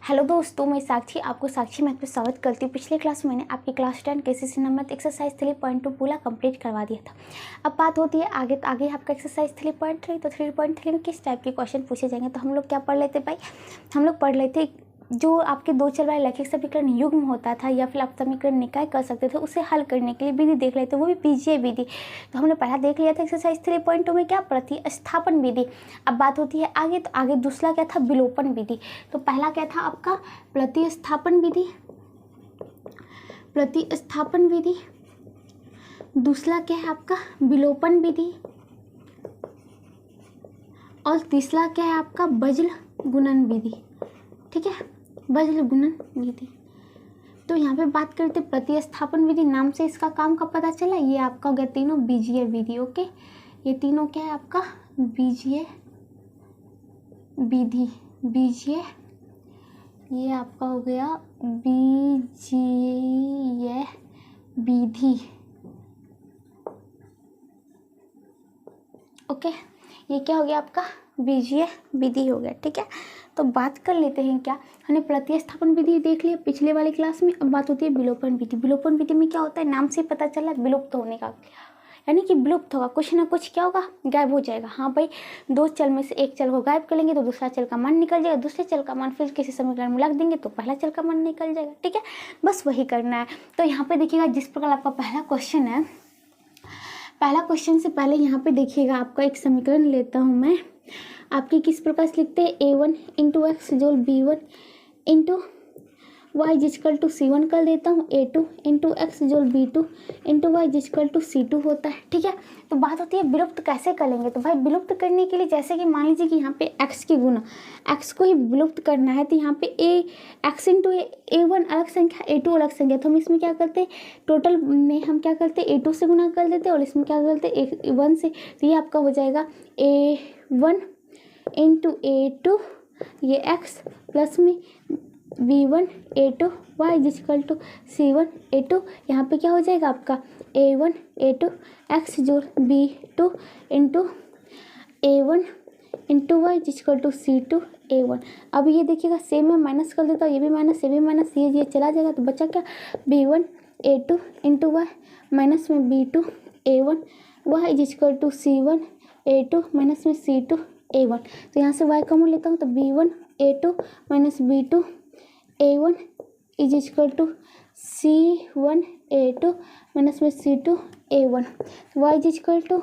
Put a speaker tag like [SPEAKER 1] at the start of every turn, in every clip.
[SPEAKER 1] Hello दोस्तों, मैं साक्षी आपको साक्षी मैथ में स्वागत करती हूँ। पिछले क्लास में मैंने आपकी क्लास 10 केसीसी नंबर एक्सरसाइज 3.2 पूरा कंप्लीट करवा दिया था। अब बात होती है आगे आपका एक्सरसाइज 3.3। तो 3.3 में किस टाइप के क्वेश्चन पूछे जाएंगे। तो हम लोग क्या पढ़ लेते भाई, हम लोग पढ़ लेते जो आपके दो चल वाले रैखिक समीकरण युग्म होता था या फिर आप समीकरण निकाय कर सकते थे, उसे हल करने के लिए विधि देख लेते, वो भी बीजीय विधि। तो हमने पहला देख लिया था एक्सरसाइज 3.2 में क्या प्रतिस्थापन विधि। अब बात होती है आगे, तो आगे दूसरा क्या था, विलोपन विधि। तो पहला क्या था आपका प्रतिस्थापन विधि, प्रतिस्थापन विधि। दूसरा क्या है आपका विलोपन विधि, और तीसरा क्या है आपका वज्र गुणन विधि। ठीक है, वज्र गुणन विधि। तो यहाँ पे बात करते प्रतिस्थापन विधि, नाम से इसका काम का पता चला। ये आपका हो गया तीनों बीजीय विधि। ओके, ये तीनों क्या है आपका बीजीय विधि, बीजीय, ये आपका हो गया बीजीय विधि। ओके, ये क्या हो गया आपका बीजीय विधि हो गया। ठीक है, तो बात कर लेते हैं क्या, हमने प्रतिस्थापन विधि देख लिया पिछले वाली क्लास में। अब बात होती है विलोपन विधि। विलोपन विधि में क्या होता है, नाम से पता चला विलुप्त होने का, यानी कि विलुप्त होगा, कुछ ना कुछ क्या होगा, गायब हो जाएगा। हाँ भाई, दो चल में से एक चल को गायब कर लेंगे तो दूसरा चल का मान निकल जाएगा, दूसरे चल का मान फिर किसी समीकरण में लग देंगे तो पहला चल का मान निकल जाएगा। ठीक है, बस वही करना है। तो यहाँ पे देखिएगा, जिस प्रकार आपका पहला क्वेश्चन है, पहला क्वेश्चन से पहले यहाँ पे देखिएगा आपका एक समीकरण लेता हूँ मैं। आपकी किस प्रकार से लिखते हैं, a1 इंटू एक्स जोल b1 इंटू वाई जिसकल टू c1 कर देता हूँ, a2 इंटू एक्स जोल b2 इंटू वाई जिसकल टू c2 होता है। ठीक है, तो बात होती है विलुप्त कैसे करेंगे। तो भाई विलुप्त करने के लिए जैसे कि मान लीजिए कि यहाँ पे x की गुना, x को ही विलुप्त करना है, तो यहाँ पे x इंटू a1 अलग संख्या, a2 अलग संख्या। तो हम इसमें क्या करते हैं, टोटल में हम क्या करते हैं a2 से गुना कर देते हैं और इसमें क्या करते हैं a1 से। तो ये आपका हो जाएगा a1 इंटू a2 ये x प्लस में b1 a2 y जिसकल to c1 a2। यहाँ पे क्या हो जाएगा आपका a1 a2 x जोड़ b2 into a1 into Y जिसकल टू c2 a1। अब ये देखिएगा सेम में माइनस कर देता हूँ, ये भी माइनस, ये भी माइनस, ये चला जाएगा तो बचा क्या b1 a2 into Y minus में b2 a1 y जिसकल to c1 a2 minus में c2 a1। तो यहाँ से y कॉमन लेता हूँ तो b1 a2 minus b2 a1 is equal to c1 a2 minus में c2 a1। y is equal to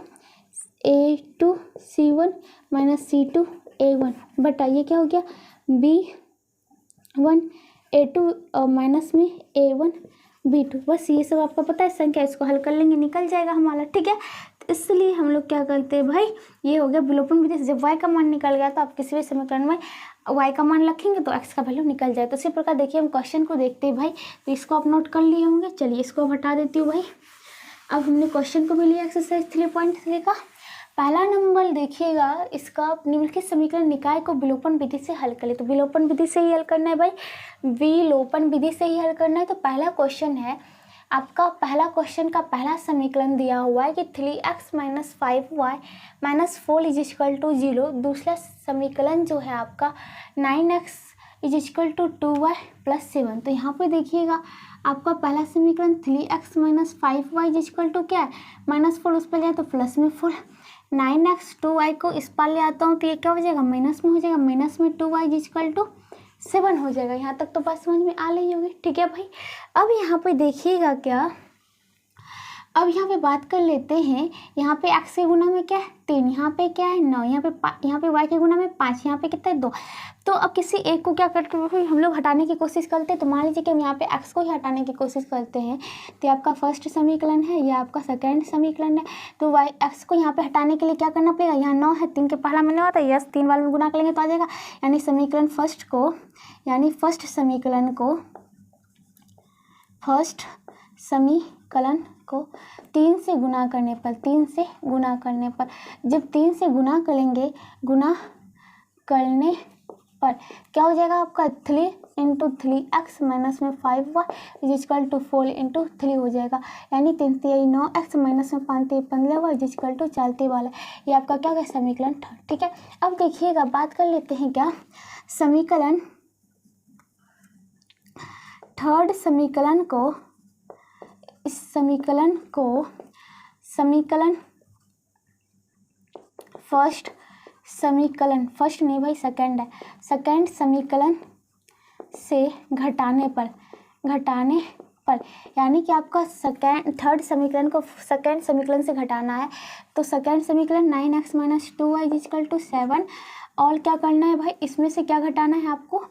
[SPEAKER 1] a2 c1 minus c2 a1 बटा ये क्या हो गया b1 a2 माइनस में a1 b2। बस ये सब आपको पता है संख्या, इसको हल कर लेंगे निकल जाएगा हमारा। ठीक है, तो इसलिए हम लोग क्या करते हैं भाई, ये हो गया विलोपन विधि से। जब y का मान निकल गया तो आप किसी भी समीकरण में y का मान रखेंगे तो x का वैल्यू निकल जाए। तो इसी प्रकार देखिए हम क्वेश्चन को देखते हैं भाई। तो इसको आप नोट कर लिए होंगे, चलिए इसको हटा देती हूँ भाई। अब हमने क्वेश्चन को भी लिया एक्सरसाइज 3.3 का। पहला नंबर देखिएगा, इसका निम्नलिखित समीकरण निकाय को विलोपन विधि से हल कर ले। तो विलोपन विधि से ही हल करना है भाई, विलोपन विधि से ही हल करना है। तो पहला क्वेश्चन है आपका, पहला क्वेश्चन का पहला समीकरण दिया हुआ है कि 3x minus 5y minus 4 is equal to 0। दूसरा समीकरण जो है आपका 9x is equal to 2y plus 7। तो यहाँ पे देखिएगा आपका पहला समीकरण 3x minus 5y is equal to क्या है माइनस 4, उस पर ले तो प्लस में 4, 9x 2y को इस पर ले आता हूँ तो ये क्या हो जाएगा माइनस में हो जाएगा, माइनस में 2y इज इक्वल टू 7 हो जाएगा। यहाँ तक तो बात समझ में आ रही होगी। ठीक है भाई, अब यहाँ पे देखिएगा क्या, अब यहाँ पे बात कर लेते हैं। यहाँ पे x के गुना में क्या है 3, यहाँ पे क्या है 9, यहाँ पे y के गुना में 5, यहाँ पे कितना है 2। तो अब किसी एक को क्या करते हैं हम लोग हटाने की कोशिश करते हैं। तो मान लीजिए कि हम यहाँ पे x को ही हटाने की कोशिश करते हैं, तो आपका फर्स्ट समीकरण है, ये आपका सेकेंड समीकरण है। तो x को यहाँ पे हटाने के लिए क्या करना पड़ेगा, यहाँ 9 है, 3 के पहला मैंने होता है, यस 3 वाले में गुना करेंगे तो आ जाएगा। यानी समीकरण फर्स्ट को, यानी फर्स्ट समीकरण को 3 से गुना करने पर, 3 से गुना करने पर, जब 3 से गुना करेंगे, गुना करने पर क्या हो जाएगा आपका 3 इंटू 3x माइनस में 5y is equal to 4 into 3 हो जाएगा। यानी 3 3 9x माइनस में 5 3 15y इज इक्वल टू 4 वाला। ये आपका क्या होगा समीकरण 3। ठीक है, अब देखिएगा बात कर लेते हैं क्या समीकरण थर्ड समीकरण को, इस समीकरण को समीकरण फर्स्ट समीकरण, फर्स्ट नहीं भाई सेकंड है, सेकंड समीकरण से घटाने पर यानी कि आपका थर्ड समीकरण को सेकंड समीकरण से घटाना है। तो सेकंड समीकरण 9x minus 2y equal to 7, और क्या करना है भाई, इसमें से क्या घटाना है आपको,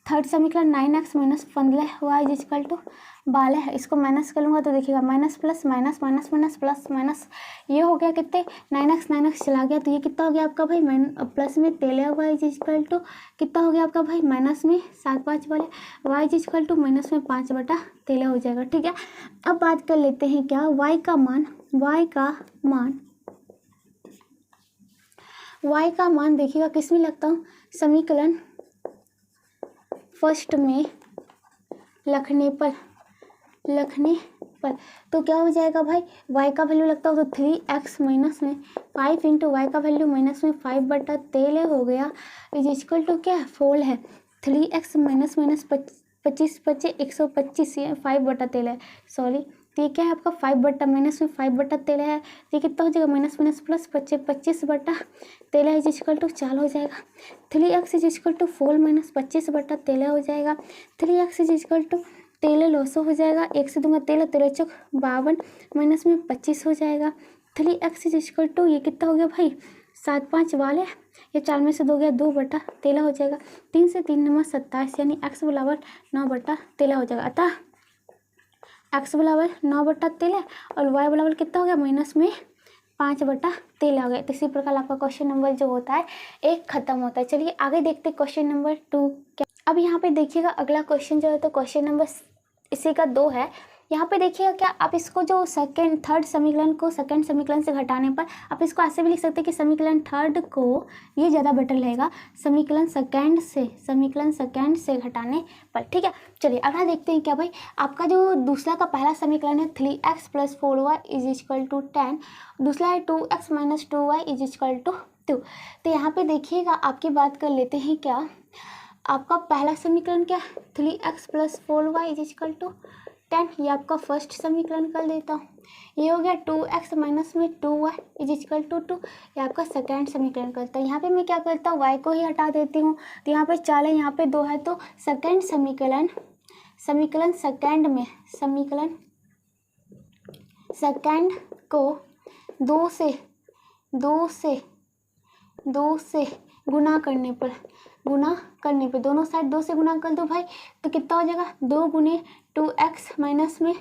[SPEAKER 1] थर्ड समीकरण 9x minus 15y equal to 12 है। इसको माइनस कर लूँगा तो देखिएगा minus plus minus minus minus plus minus, ये हो गया कितने 9x चला गया, तो ये कितना हो गया आपका भाई प्लस में 13y इक्वल टू कितना हो गया आपका भाई माइनस में 7 5 वाले y इक्वल टू माइनस में 5/13 हो जाएगा। ठीक है, अब बात कर लेते हैं क्या y का मान देखिएगा किस में लगता हूँ, समीकरण फर्स्ट में रखने पर तो क्या हो जाएगा भाई, y का वैल्यू लगता हो तो 3x माइनस में 5 इंटू वाई का वैल्यू माइनस में 5/13 हो गया इक्वल टू क्या फोल है 3x माइनस 25 बचे 125, ये 5/13 सॉरी, तो ये क्या है आपका 5 माइनस में 5/13 है, तो ये कितना हो जाएगा minus minus plus 25/13 equal to 4 हो जाएगा। 3x इक्वल टू 4 माइनस 25/13 हो जाएगा। 3x इक्वल टू 13 लॉसो हो जाएगा, 1 से दूंगा 13, 13 चौक 52 माइनस में 25 हो जाएगा। 3x इक्वल टू ये कितना हो गया भाई 7 5 वाले, ये 4 में से 2 गया 2/13 हो जाएगा। 3 से 3 नंबर 27, यानी x बराबर 9/13 हो जाएगा। अतः x बराबर 9/13 और y बराबर कितना हो गया माइनस में 5/13 हो गया। तो इसी प्रकार आपका क्वेश्चन नंबर जो होता है 1 खत्म होता है। चलिए आगे देखते हैं क्वेश्चन नंबर 2 क्या। अब यहाँ पे देखिएगा अगला क्वेश्चन जो है तो क्वेश्चन नंबर इसी का 2 है। यहाँ पे देखिएगा क्या आप इसको जो थर्ड समीकरण को सेकंड समीकरण से घटाने पर आप इसको ऐसे भी लिख सकते हैं कि समीकरण थर्ड को, ये ज़्यादा बेटर रहेगा, समीकरण सेकंड से घटाने पर। ठीक है, चलिए अगला देखते हैं क्या भाई। आपका जो दूसरा का पहला समीकरण है 3x plus 4y is equal to 10, दूसरा है 2x minus 2y is equal to 2। तो यहाँ पे देखिएगा आपकी बात कर लेते हैं क्या, आपका पहला समीकरण क्या 3x plus 4y is equal to 10, ये आपका फर्स्ट समीकरण कर देता हूँ। ये हो गया 2x माइनस में 2y इज इक्वल टू 2, ये आपका सेकेंड समीकरण करता है। यहाँ पे मैं क्या करता हूँ y को ही हटा देती हूँ, तो यहाँ पे 4 है, यहाँ पे 2 है, तो सेकेंड समीकरण सेकेंड को 2 से गुना करने पर दोनों साइड 2 से गुना कर दो भाई, तो कितना हो जाएगा 2 गुने 2x माइनस में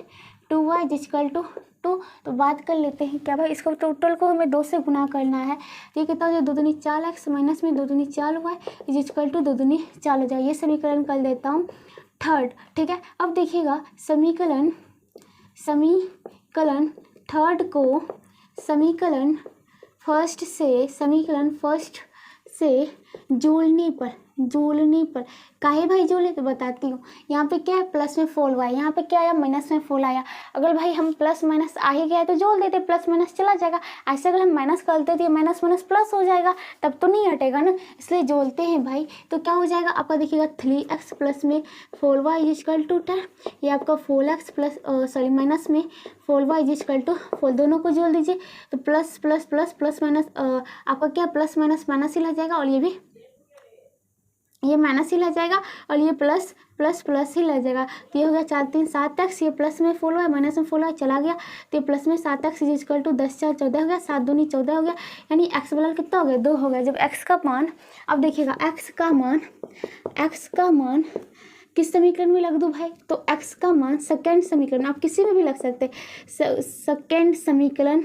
[SPEAKER 1] 2y इक्वल टू 2। तो बात कर लेते हैं क्या भाई, इसको टोटल को हमें 2 से गुना करना है, तो ये कितना हो जाएगा 2 दूनी 4x माइनस में 2 दूनी 4y इक्वल टू 2 दूनी 4 हो जाएगा। ये समीकरण कर देता हूँ थर्ड। ठीक है, अब देखिएगा समीकरण थर्ड को समीकरण फर्स्ट से जोड़ने पर काहे भाई जोड़े तो बताती हूँ। यहाँ पे क्या है प्लस में 4y, यहाँ पे क्या आया माइनस में 4 आया। अगर भाई हम प्लस माइनस आ ही गया है तो जोड़ देते, प्लस माइनस चला जाएगा। ऐसे अगर हम माइनस करते तो माइनस माइनस प्लस हो जाएगा, तब तो नहीं हटेगा ना, इसलिए जोड़ते हैं भाई। तो क्या हो जाएगा आपका देखिएगा 3x प्लस में 4y इक्वल टू 10, ये आपका 4x प्लस माइनस में 4y इक्वल टू 4, दोनों को जोड़ दीजिए तो plus plus plus plus minus आपका क्या प्लस माइनस माइनस ही लग जाएगा, और ये भी ये माइनस ही लग जाएगा, और ये प्लस प्लस प्लस ही लग जाएगा। तो ये हो गया 4 3 7x, ये प्लस में 4y माइनस में 4y चला गया, तो ये प्लस में 7x इक्वल टू 10 4 14 हो गया, 7 दूनी 14 हो गया, यानी x बराबर कितना हो गया 2 हो गया। जब x का मान, अब देखिएगा x का मान किस समीकरण में लग दूँ भाई, तो x का मान सेकेंड समीकरण, आप किसी में भी लग सकते, सेकेंड समीकरण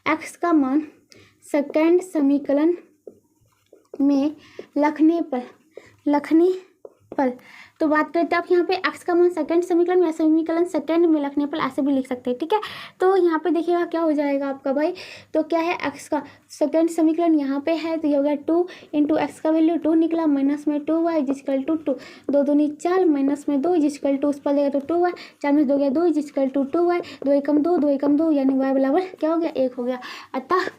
[SPEAKER 1] x का मान सेकेंड समीकरण में रखने पर तो बात करते हैं आप यहाँ पे x का मान सेकंड समीकरण में, समीकरण सेकंड में रखने पर ऐसे भी लिख सकते हैं। ठीक है, तो यहाँ पे देखिएगा क्या हो जाएगा आपका भाई, तो क्या है x का सेकंड समीकरण यहाँ पे है, तो ये हो गया 2 इंटू एक्स का वैल्यू 2 निकला, माइनस में 2y इक्वल टू 2, 2 दूनी 4 माइनस में 2 इक्वल टू, उस पर लेगा तो 2y, 4 में 2 गया 2 इक्वल टू 2y, 2 एकम 2 2 एकम 2, यानी y बराबर क्या हो गया 1 हो गया। अतः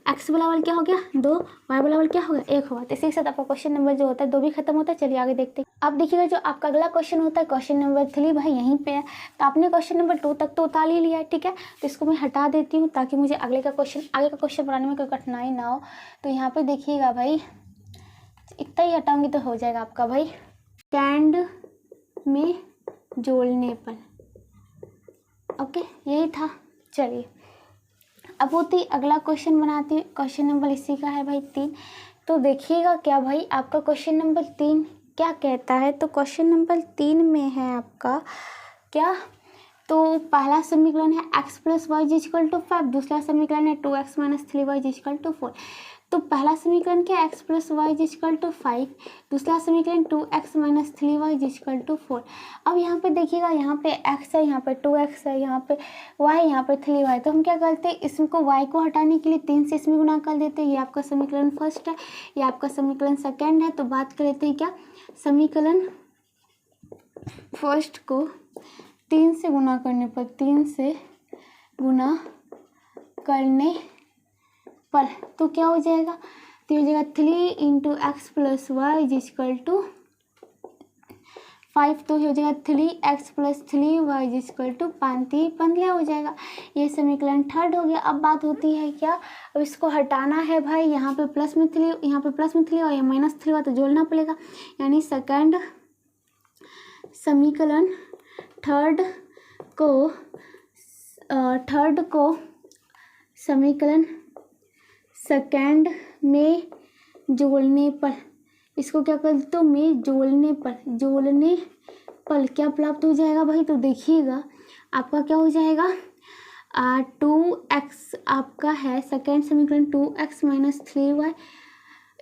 [SPEAKER 1] एक्स वाला वाला क्या हो गया 2, वाई वाला वाला क्या हो गया 1 होगा। तो इसी के साथ आपका क्वेश्चन नंबर जो होता है 2 भी खत्म होता है। चलिए आगे देखते हैं। अब देखिएगा जो आपका अगला क्वेश्चन होता है क्वेश्चन नंबर 3 भाई यहीं पे है। तो आपने क्वेश्चन नंबर 2 तक तो उतार ही लिया है, ठीक है। तो इसको मैं हटा देती हूँ ताकि मुझे आगे का क्वेश्चन बनाने में कोई कठिनाई ना हो। तो यहाँ पे देखिएगा भाई इतना ही हटाऊंगी तो हो जाएगा आपका भाई स्टैंड में जोड़ने पर। ओके यही था। चलिए अब होती अगला क्वेश्चन बनाती हूँ। क्वेश्चन नंबर इसी का है भाई 3। तो देखिएगा क्या भाई आपका क्वेश्चन नंबर 3 क्या कहता है। तो क्वेश्चन नंबर 3 में है आपका क्या, तो पहला समीकरण है x + y = 5, दूसरा समीकरण है 2x - 3y = 4। तो पहला समीकरण क्या x + y = 5, दूसरा समीकरण 2x - 3y = 4। अब यहाँ पे देखिएगा यहाँ पे x है, यहाँ पे 2x है, यहाँ पे y है, यहाँ पे 3y। तो हम क्या करते हैं इसको y को हटाने के लिए 3 से इसमें गुना कर देते हैं। ये आपका समीकरण फर्स्ट है, ये आपका समीकरण सेकेंड है। तो बात कर लेते हैं क्या, समीकरण फर्स्ट को 3 से गुना करने पर, 3 से गुना करने पर तो क्या हो जाएगा, तो हो जाएगा 3 × x + y = 5। तो हो जाएगा 3x + 3y = 5, 15 हो जाएगा। ये समीकरण थर्ड हो गया। अब बात होती है क्या, अब इसको हटाना है भाई, यहाँ पे प्लस में 3, यहाँ पे प्लस में 3 और यहाँ -3 हुआ तो जोड़ना पड़ेगा। यानी सेकंड समीकरण थर्ड को समीकरण सेकंड में जोड़ने पर, इसको क्या करते हो में जोड़ने पर क्या प्राप्त हो जाएगा भाई। तो देखिएगा आपका क्या हो जाएगा 2x आपका है सेकंड समीकरण 2x - 3y,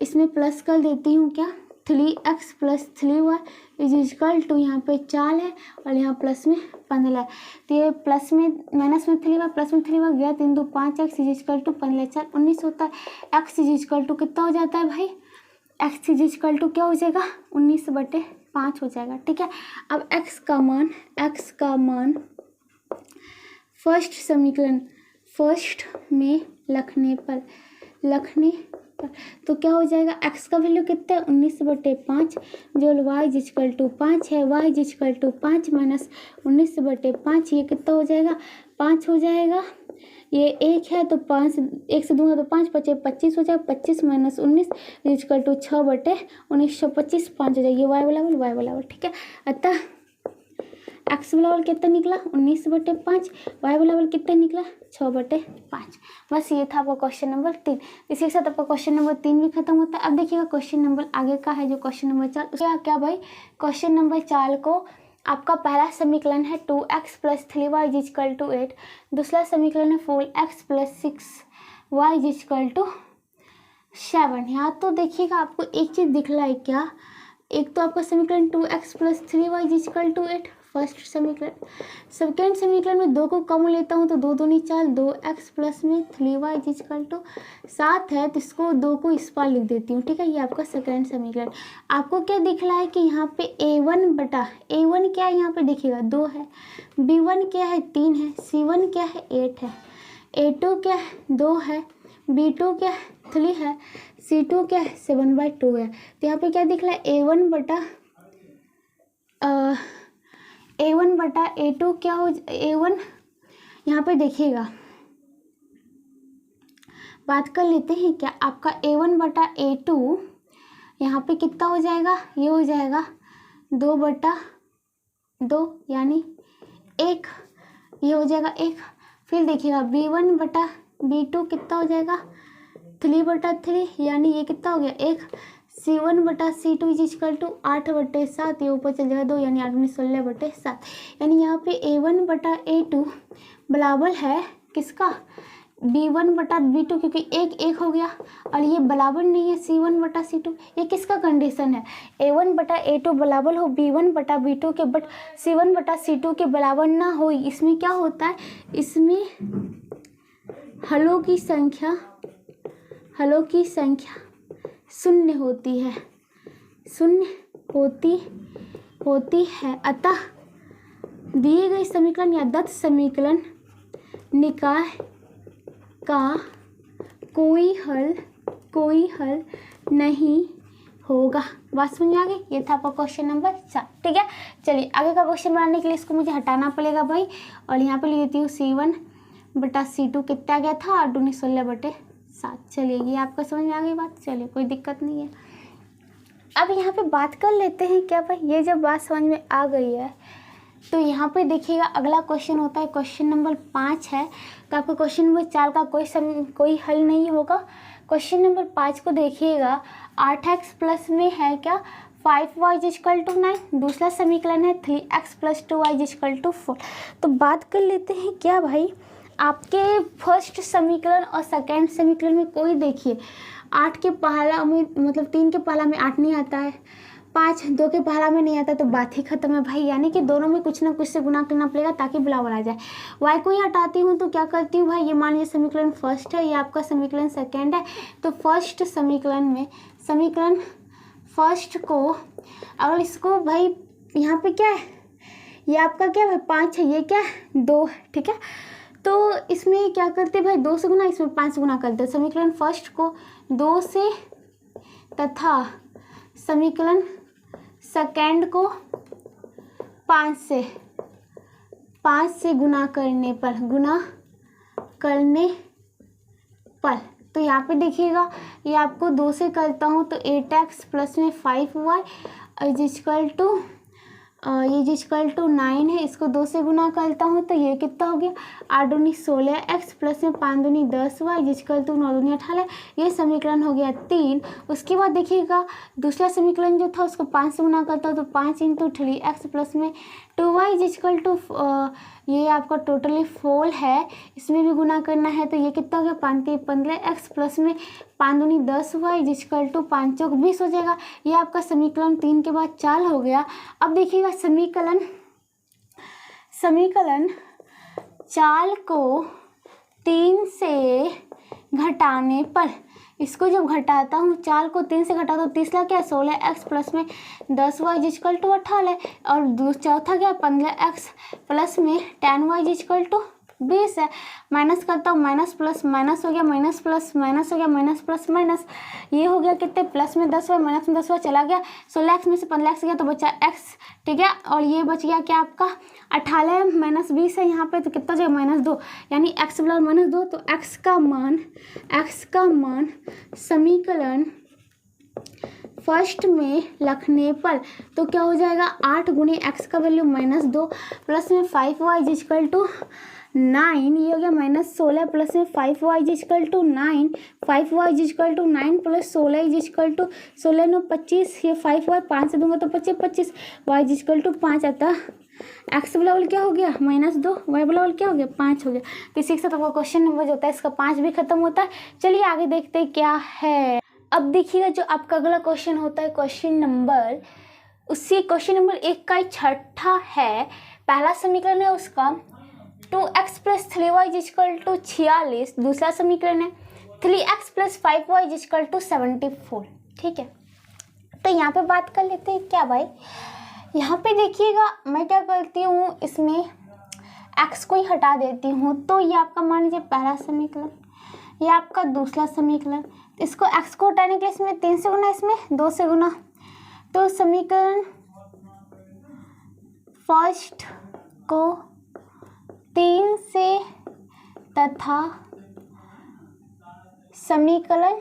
[SPEAKER 1] इसमें प्लस कर देती हूँ क्या 3x + 3y = यहाँ पे 4 है और यहाँ प्लस में 15 है। तो ये प्लस में माइनस में 3y प्लस में 3y गया 3 2 5x = 15 4 19 होता है। x = कितना हो जाता है भाई, x = क्या हो जाएगा 19/5 हो जाएगा, ठीक है। अब x का मान फर्स्ट समीकरण फर्स्ट में रखने पर तो क्या हो जाएगा, x का वैल्यू कितना है 19/5 जो y = 5 है, y = 5 - 19/5 ये कितना हो जाएगा 5 हो जाएगा। ये 1 है तो 5, 1 से 2 है तो 5 बचे 25 हो जाएगा। 25 - 19 = 6/19 25 5 हो जाएगा। ये y वाला ठीक है। अतः x वाला कितना निकला 19/5, y वाला कितना निकला 6/5। बस ये था आपका क्वेश्चन नंबर 3। इसी के साथ आपका क्वेश्चन नंबर 3 भी खत्म होता है। अब देखिएगा क्वेश्चन नंबर आगे का है जो क्वेश्चन नंबर 4, उसका क्या भाई क्वेश्चन नंबर 4 को आपका पहला समीकरण है 2x + 3y = 8, दूसरा समीकरण है 4x + 6y = 7। यहाँ तो देखिएगा आपको एक चीज़ दिख रहा है क्या, एक तो आपका समीकरण 2x + 3y = 8 फर्स्ट समीकरण, सेकेंड समीकरण में 2 को कम लेता हूँ तो 2 दूनी 4, 2x प्लस में 3y = 7 है तो इसको 2 को इस पार लिख देती हूँ, ठीक है। ये आपका सेकेंड समीकरण। आपको क्या दिख रहा है कि यहाँ पे a1 क्या है, यहाँ पे देखिएगा 2 है, b1 क्या है 3 है, c1 क्या है 8 है, a2 क्या है 2 है, b2 क्या है 3 है, c2 क्या है 7/2 है। तो यहाँ पे क्या दिख रहा है a1 बटा a2 क्या हो a1, यहाँ पे देखिएगा बात कर लेते हैं क्या, आपका a1 बटा a2 यहाँ पे कितना हो जाएगा, ये हो जाएगा 2/2 यानी 1, ये हो जाएगा 1। फिर देखिएगा b1 बटा b2 कितना हो जाएगा 3/3 यानी ये कितना हो गया 1। c1 बटा c2 = 8/7, ये ऊपर चल जाएगा 2 यानी 8 × 16/7। यानी यहाँ पे a1 बटा a2 बराबर है किसका b1 बटा b2, क्योंकि 1 हो गया और ये बराबर नहीं है c1 बटा c2। ये किसका कंडीशन है, a1 बटा a2 बराबर हो b1 बटा b2 के, बट c1 बटा c2 के बराबर ना हो। इसमें क्या होता है, इसमें हलों की संख्या शून्य होती है। अतः दिए गए समीकरण या दत्त समीकरण निकाय का कोई हल नहीं होगा। बात समझ में आ गई? ये था आपका क्वेश्चन नंबर 4। ठीक है, चलिए आगे का क्वेश्चन बनाने के लिए इसको मुझे हटाना पड़ेगा भाई, और यहाँ पे लिख देती हूँ C1/C2 कितना गया था 8 दूनी 16/7। चलिए ये आपको समझ में आ गई बात, चलिए कोई दिक्कत नहीं है। अब यहाँ पे बात कर लेते हैं क्या भाई, ये जब बात समझ में आ गई है तो यहाँ पे देखिएगा अगला क्वेश्चन होता है क्वेश्चन नंबर 5 है। तो आपका क्वेश्चन नंबर 4 का कोई हल नहीं होगा। क्वेश्चन नंबर 5 को देखिएगा, 8x प्लस में है क्या 5y इक्वल टू 9। दूसरा समीकरण है 3x plus 2y equal to 4। तो बात कर लेते हैं क्या भाई, आपके फर्स्ट समीकरण और सेकेंड समीकरण में कोई देखिए 8 के पहला में मतलब 3 के पहला में 8 नहीं आता है, 5 2 के पहला में नहीं आता, तो बात ही खत्म है भाई। यानी कि दोनों में कुछ ना कुछ से गुना करना पड़ेगा ताकि बराबर आ जाए। y को ही हटाती हूँ तो क्या करती हूँ भाई, ये मान लीजिए समीकरण फर्स्ट है, ये आपका समीकरण सेकेंड है। तो फर्स्ट समीकरण में समीकरण फर्स्ट को अगर इसको भाई यहाँ पे क्या है, ये आपका क्या है 5 है, ये क्या है 2 है। ठीक है, तो इसमें क्या करते भाई 2 से गुना, इसमें 5 से गुना करते। समीकरण फर्स्ट को 2 से तथा समीकरण सेकेंड को 5 से गुना करने पर तो यहाँ पे देखिएगा ये आपको 2 से करता हूँ तो 8x प्लस में 5y इक्वल टू ये जिक्वल टू 9 है। इसको 2 से गुना करता हूँ तो ये कितना हो गया 8 दूनी 16x प्लस में 5 दूनी 10y जिक्वल टू 9 दूनी 18। ये समीकरण हो गया 3। उसके बाद देखिएगा दूसरा समीकरण जो था उसको 5 से गुना करता हूँ तो 5 इंटू 3x प्लस में 2y जिक्वल टू ये आपका टोटली 4 है, इसमें भी गुना करना है तो ये कितना हो गया 5 3 15x प्लस में 5 दूनी 10y जिक्वल टू 5 चौक 20 हो जाएगा। ये आपका समीकरण 3 के बाद 4 हो गया। अब देखिएगा समीकरण 4 को 3 से घटाने पर, इसको जब घटाता हूँ 4 को 3 से घटाता हूँ तीसरा क्या 16x प्लस में 10y इक्वल टू 18 और चौथा क्या 15x प्लस में 10y इक्वल टू 20 है। माइनस करता हूँ माइनस प्लस माइनस हो गया माइनस प्लस माइनस हो गया माइनस प्लस माइनस, ये हो गया कितने प्लस में 10y माइनस में 10y चला गया 16x में से 15x गया तो बचा x। ठीक है, और ये बच गया क्या आपका 18 माइनस 20 है यहाँ पे तो कितना हो जाएगा -2, यानी x बराबर -2। तो x का मान समीकरण फर्स्ट में रखने पर तो क्या हो जाएगा 8 गुने x का वैल्यू -2 प्लस में 5y इक्वल टू 9, ये हो गया -16 प्लस में 5y equal to 9, 5y equal to 9 plus 16 equal to 16 9 25, ये 5y 5 से दूंगा तो 25 25, y इक्वल टू 5 आता है। एक्स बराबर क्या हो गया -2, वाई बराबर क्या हो गया 5 हो गया। तो इसी के साथ आपका क्वेश्चन नंबर जो होता है इसका 5 भी खत्म होता है। चलिए आगे देखते हैं क्या है। अब देखिएगा जो आपका अगला क्वेश्चन होता है क्वेश्चन नंबर 1 का छठा है। पहला समीकरण है उसका 2x plus 3y equal to 46। दूसरा समीकरण है 3x plus 5y equal to 74। ठीक है, तो यहाँ पे बात कर लेते हैं क्या भाई, यहाँ पे देखिएगा मैं क्या करती हूँ इसमें x को ही हटा देती हूँ। तो ये आपका मान लीजिए पहला समीकरण, ये आपका दूसरा समीकरण, इसको x को हटाने के लिए इसमें 3 से गुना इसमें 2 से गुना, तो समीकरण फर्स्ट को 3 से तथा समीकरण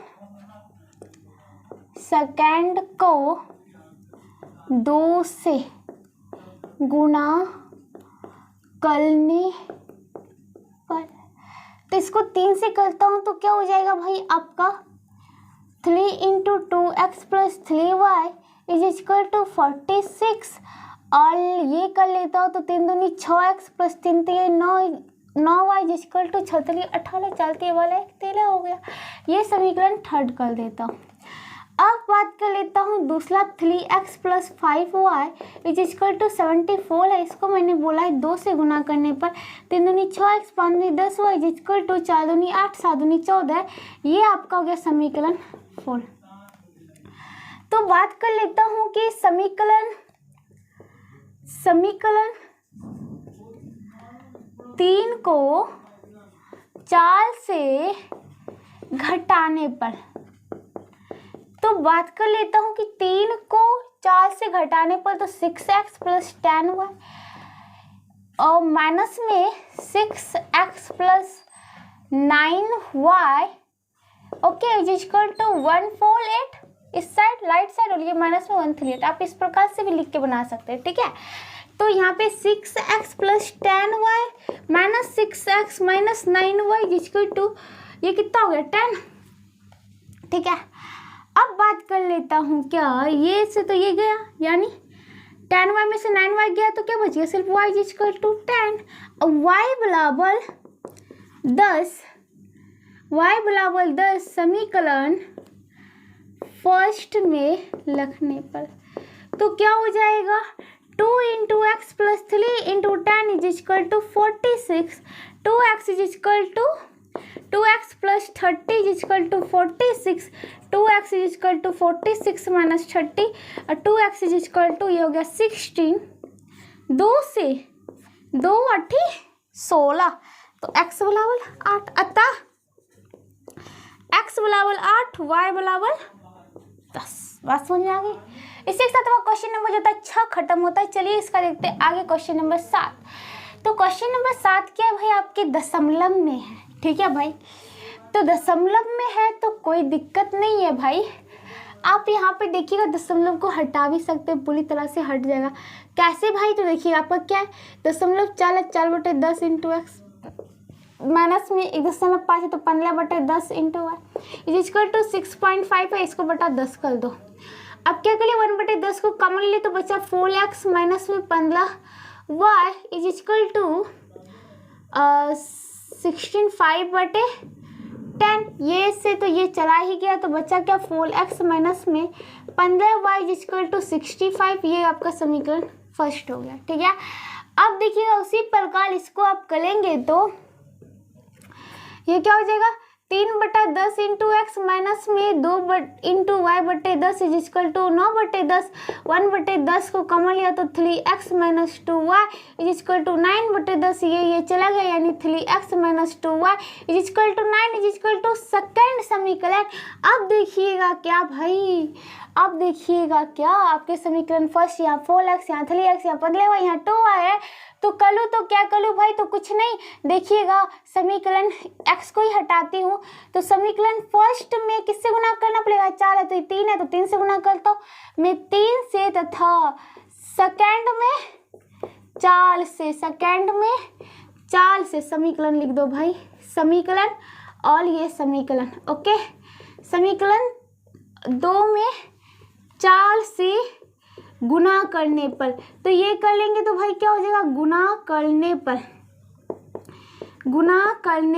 [SPEAKER 1] सेकेंड को 2 से गुणा करने पर, तो इसको 3 से करता हूँ तो क्या हो जाएगा भाई आपका 3 into 2x plus 3y is equal to 46, और ये कर लेता हूँ तो 3 दूनी 6x plus 3 3 9y equal to 36 18 चलती वाला एक 13 हो गया। ये समीकरण थर्ड कर देता हूँ। अब बात कर लेता हूँ दूसरा 3x plus 5y is equal to 74 है। इसको मैंने बोला है 2 से गुना करने पर 3 दूनी 6x 5 दूनी 10y इज इक्वल टू 4 दूनी 8 7 दूनी 14। ये आपका हो गया समीकरण 4। तो बात कर लेता हूँ कि समीकरण 3 को 4 से घटाने पर। तो बात कर लेता हूँ कि 3 को 4 से घटाने पर तो 6x प्लस 10y और माइनस में 6x plus 9y okay is equal to 148। इस साइड राइट साइड और ये माइनस में 138। आप इस प्रकार से भी लिख के बना सकते हैं, ठीक है। तो यहाँ पे 6x plus 10y minus 6x minus 9y is equal to ये कितना हो गया 10, ठीक है। अब बात कर लेता हूँ क्या ये से तो ये गया यानी 10y में से 9y गया तो क्या बच गया सिर्फ y इज इक्वल टू 10 और y बराबर 10 समीकरण फर्स्ट में रखने पर तो क्या हो जाएगा 2 into x plus 3 into 10 is equal to 46। 2x is equal to 2x plus 30 is equal to 46। 2x is equal to 46 minus 30 और 2x इज इक्वल टू ये हो गया 16। 2 से 2 8 16 तो x बराबर 8 अतः x बराबर 8 y बराबर 10। बात समझ में आ गई। इसी के साथ वो क्वेश्चन नंबर जो था 6 खत्म होता है। चलिए इसका देखते हैं आगे क्वेश्चन नंबर 7। तो क्वेश्चन नंबर 7 क्या है भाई आपके दशमलव में है, ठीक है भाई। तो दशमलव में है तो कोई दिक्कत नहीं है भाई। आप यहाँ पे देखिएगा दशमलव को हटा भी सकते हैं, पूरी तरह से हट जाएगा। कैसे भाई तो देखिए आपका क्या है दशमलव 4/10 इंटू एक्स माइनस में 1.5 है तो 15/10 into y is equal to 6.5 है। इसको बटा 10 कर दो। अब क्या करिए 1/10 को कॉमन ले तो बचा 4x माइनस में 15y इज इक्वल टू 16/5/10। ये से तो ये चला ही गया तो बचा क्या 4x माइनस में 15y इज इक्वल टू 65। ये आपका समीकरण फर्स्ट हो गया, ठीक है। अब देखिएगा उसी प्रकार इसको आप करेंगे तो ये क्या हो जाएगा 3/10 इंटू एक्स माइनस में 2 इंटू वाई बटे 10 इज इक्वल टू 9/10। 1/10 को कॉमन लिया तो 3x minus 2y is equal to 9/10। ये चला गया यानी 3x minus 2y is equal to 9 is equal to second समीकरण। अब देखिएगा क्या भाई अब देखिएगा क्या आपके समीकरण फर्स्ट यहाँ 4x यहाँ 3x यहाँ 15y यहाँ 2y है तो करूँ तो क्या करूँ भाई तो कुछ नहीं। देखिएगा समीकरण x को ही हटाती हूँ तो समीकरण फर्स्ट में किससे गुना करना पड़ेगा 4 है तो 3 है तो 3 से गुना करता हूँ मैं 3 से तथा सेकेंड में 4 से समीकरण लिख दो भाई समीकरण और ये समीकरण ओके। समीकरण 2 में 4 से गुना करने पर तो ये कर लेंगे तो भाई क्या हो जाएगा गुना करने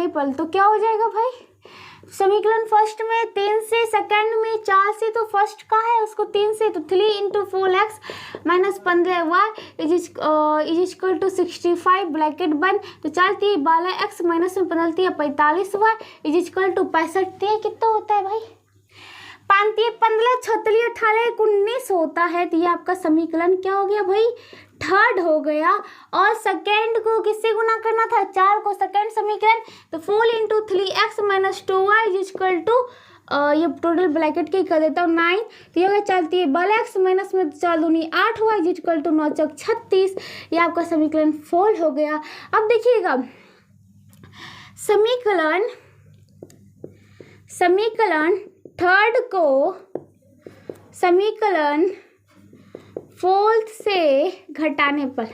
[SPEAKER 1] पर तो क्या हो जाएगा भाई समीकरण फर्स्ट में 3 से सेकंड में 4 से तो फर्स्ट का है उसको 3 से तो 3 into 4x minus 15y is equal to 65 bracket बंद तो 4 3 12x माइनस में 45y इज इक्वल टू 65। कितना होता है भाई 5 15 36 18 19 होता है। तो ये आपका समीकरण क्या हो गया भाई थर्ड हो गया। और सेकेंड को किससे गुना करना था 4 को सेकेंड समीकरण तो 4 into 3x minus 2y is equal to ये टोटल ब्रैकेट के कर देता हूँ 9 तो ये चलती है 12x माइनस में 4 दूनी 8y इज इक्वल टू 9 चौक 36। ये आपका समीकरण 4 हो गया। अब देखिएगा समीकरण थर्ड को समीकरण फोर्थ से घटाने पर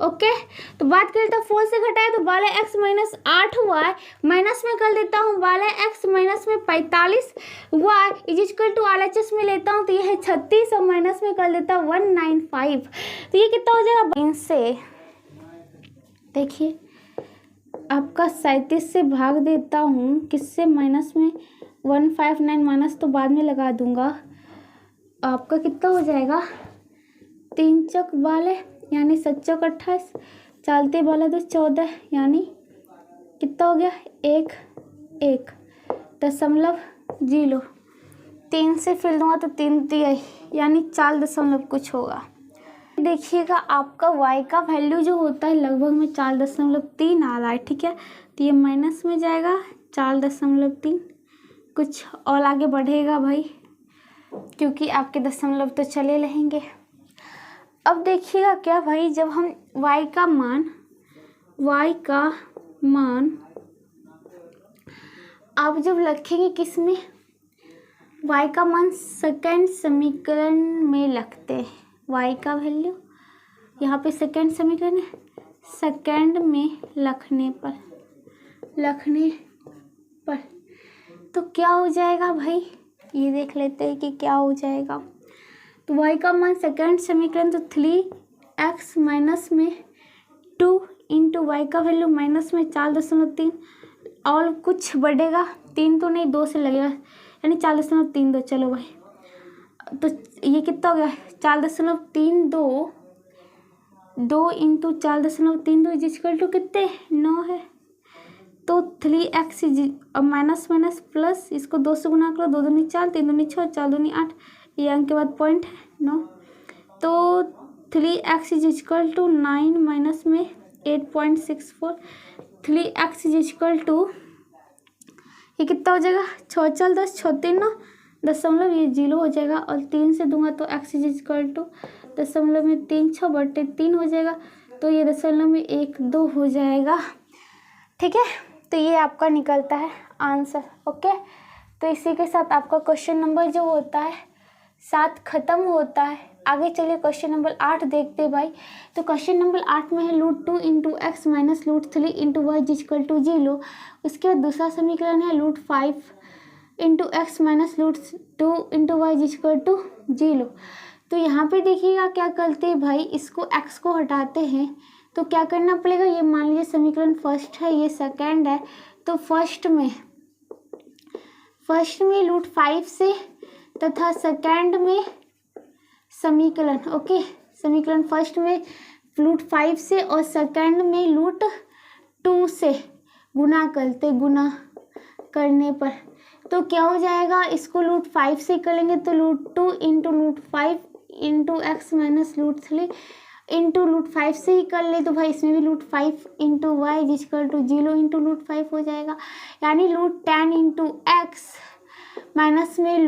[SPEAKER 1] ओके। तो बात करें तो 4 से घटाए तो 12x माइनस 8y माइनस में कर देता हूँ 12x माइनस में 45y is equal to RHS में लेता हूँ तो ये है 36 और माइनस में कर देता हूँ 195 तो ये कितना हो जाएगा इनसे देखिए आपका 37 से भाग देता हूँ किससे माइनस में 159 माइनस तो बाद में लगा दूंगा। आपका कितना हो जाएगा 3 चौक 12 यानी 7 चौक 28 चलते 12 तो 14 यानी कितना हो गया 1.0 3 से फिर दूंगा तो 3 दिया यानी 4 दशमलव कुछ होगा। देखिएगा आपका y का वैल्यू जो होता है लगभग में 4.3 आ रहा है ठीक है। तो ये माइनस में जाएगा 4.3 कुछ और आगे बढ़ेगा भाई, क्योंकि आपके दशमलव तो चले रहेंगे। अब देखिएगा क्या भाई, जब हम y का मान आप जब रखेंगे किस में, y का मान सेकेंड समीकरण में रखते हैं। y का वैल्यू यहाँ पे सेकेंड समीकरण है, सेकेंड में रखने पर तो क्या हो जाएगा भाई, ये देख लेते हैं कि क्या हो जाएगा। तो y का मान सेकेंड समीकरण तो 3x माइनस में 2 इंटू वाई का वैल्यू माइनस में 4.3 और कुछ बढ़ेगा, 3 तो नहीं 2 से लगेगा, यानी 4.32। चलो भाई, तो ये कितना हो गया 4.32, 2 इंटू 4.32 इज इक्वल टू कितने 9 है। तो 3x माइनस प्लस, इसको 2 से गुना करो, 2 दूनी 4, 3 दूनी 6, 4 दूनी 8, ये अंक के बाद पॉइंट है 9। तो 3x is equal to 9 minus में 8.64, 3x इज इक्वल टू ये कितना हो जाएगा 6 4 10 6 3 9 दशमलव, ये 0 हो जाएगा, और 3 से दूंगा तो x इज इक्वल टू दशमलव में 3 6 बटे 3 हो जाएगा, तो ये दशमलव में 1 2 हो जाएगा। ठीक है, तो ये आपका निकलता है आंसर। ओके, तो इसी के साथ आपका क्वेश्चन नंबर जो होता है 7 खत्म होता है। आगे चलिए क्वेश्चन नंबर 8 देखते हैं भाई। तो क्वेश्चन नंबर 8 में है √2 into x minus √3 into y equal to 0। उसके बाद दूसरा समीकरण है √5 into x minus √2 into y equal to 0। तो यहाँ पे देखिएगा क्या करते हैं भाई, इसको x को हटाते हैं तो क्या करना पड़ेगा, ये मान लीजिए समीकरण फर्स्ट है, ये सेकंड है, तो फर्स्ट में √5 से तथा सेकंड में समीकरण, ओके, समीकरण फर्स्ट में √5 से और सेकंड में √2 से गुना करने पर तो क्या हो जाएगा, इसको √5 से करेंगे तो √2 into √5 into x minus √3 into √5 से ही कर ले तो भाई इसमें भी √5 into y equal to 0 into √5 हो जाएगा, यानी √10 इंटू एक्स माइनस में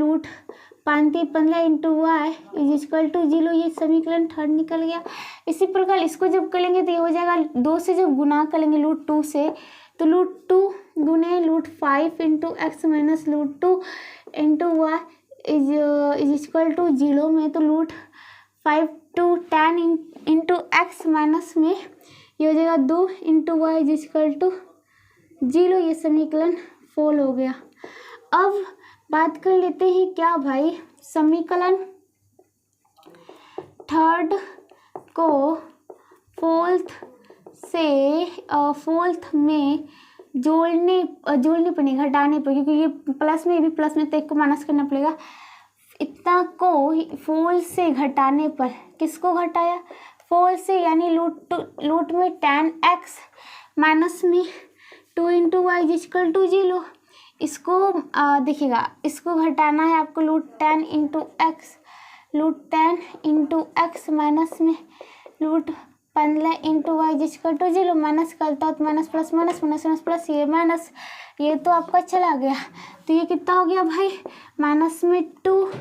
[SPEAKER 1] √15 इंटू वाई इक्वल टू 0। ये समीकरण थर्ड निकल गया। इसी प्रकार इसको जब करेंगे तो ये हो जाएगा 2 से जब गुना करेंगे √2 से तो √2 गुने √5 into x minus √2 into y is equal to 0 में तो √5 टू 10 इंटू एक्स माइनस में ये हो जाएगा 2 इंटू वाई इक्वल टू 0। ये समीकरण फोल हो गया। अब बात कर लेते हैं क्या भाई, समीकरण थर्ड को फोर्थ में जोड़ने पर नहीं घटाने पर, क्योंकि ये प्लस में, ये भी प्लस में, तो एक को माइनस करना पड़ेगा। इतना को फोल से घटाने पर, किसको घटाया फोल से, यानी रूट में 10x माइनस में 2 इंटू वाई इक्वल टू 0। इसको देखिएगा, इसको घटाना है आपको √10 इंटू एक्स माइनस में √15 into y equal to 0। Minus करता हो तो minus plus minus minus minus plus, ये माइनस, ये तो आपका चला गया, तो ये कितना हो गया भाई, माइनस में 2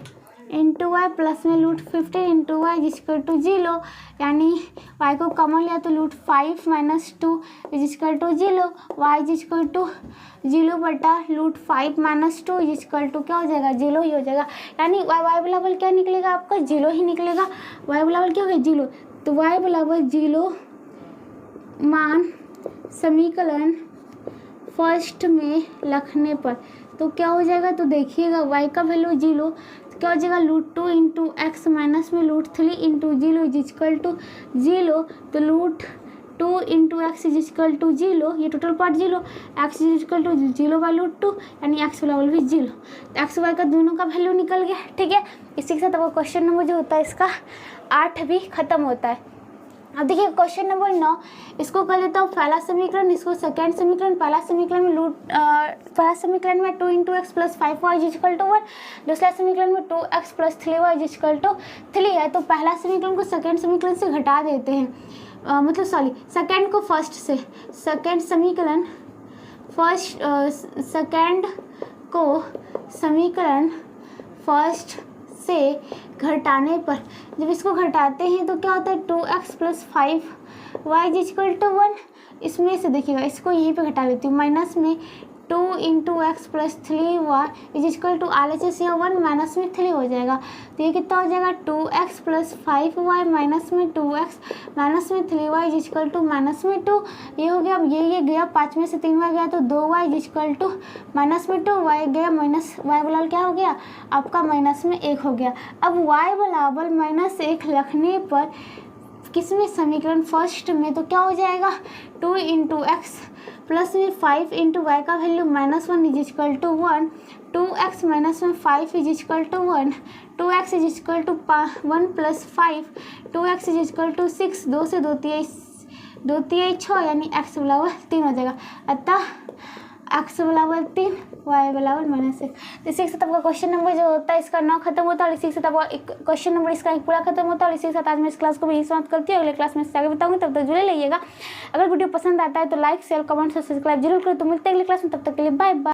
[SPEAKER 1] इंटू वाई प्लस में √15 इंटू वाई इक्वल टू 0, यानी वाई को कॉमन लिया तो √5 minus 2 equal to 0, y equal to 0 बटा √5 माइनस 2 इक्वल टू क्या हो जाएगा, 0 ही हो जाएगा। यानी वाई बराबर क्या निकलेगा आपका, 0 ही निकलेगा। वाई बराबर क्या हो गया, 0। तो वाई बराबर 0 मान समीकरण फर्स्ट में रखने पर तो क्या हो जाएगा, तो देखिएगा वाई का वैल्यू 0, तो क्या हो जाएगा √2 इंटू एक्स माइनस में √3 इंटू 0 इक्वल टू 0। तो √2 इंटू एक्स इक्वल टू 0, ये total part 0, x equal to 0 by √2, यानी एक्स बराबर भी 0। तो एक्स वाई का दोनों का वैल्यू निकल गया। ठीक है, इसी के साथ आपका क्वेश्चन नंबर जो होता है इसका 8 भी खत्म होता है। अब देखिए क्वेश्चन नंबर 9, इसको कर लेता हूँ पहला समीकरण, इसको सेकंड समीकरण। पहला समीकरण में 2 into x plus 5 y equal to 1, दूसरा समीकरण में 2x plus 3 Y equal to 3 है। तो पहला समीकरण को सेकंड समीकरण से घटा देते हैं, सेकंड को फर्स्ट से, सेकंड समीकरण फर्स्ट सेकंड को समीकरण फर्स्ट से घटाने पर, जब इसको घटाते हैं तो क्या होता है 2x plus 5y is equal to 1। इसमें से देखिएगा, इसको यहीं पे घटा लेती हूँ, माइनस में 2 into x plus 3y is equal to RHS या 1 माइनस में 3 हो जाएगा। तो ये कितना हो जाएगा 2x प्लस 5y माइनस में 2x माइनस में 3y is equal to minus में 2। ये हो गया। अब ये गया, 5 में से 3y गया तो 2y is equal to minus में 2, y गया माइनस, y बराबर क्या हो गया आपका माइनस में 1 हो गया। अब y बराबर -1 रखने पर किसमें, समीकरण फर्स्ट में, तो क्या हो जाएगा 2 इंटू एक्स प्लस में 5 इंटू वाई का value -1 is equal to 1, 2x minus में 5 is equal to 1, 2x is equal to 1 plus 5, 2x is equal to 6, 2 से 2 तिहाई 6 यानी x बराबर 3 हो जाएगा। अतः x बराबर 3, y बराबर -1। तो इसी के साथ आपका क्वेश्चन नंबर जो होता है इसका 9 खत्म होता है और इसी के साथ आपका क्वेश्चन नंबर इसका एक पूरा खत्म होता है और इसी के साथ आज मैं इस क्लास को भी समाप्त करती हूँ। अगले क्लास में इससे आगे बताऊंगी, तब तक जुड़े रहिएगा। अगर वीडियो पसंद आता है तो लाइक शेयर कमेंट सब्सक्राइब जरूर करें। तो मिलते हैं अगले क्लास में, तब तक के लिए बाय बाय।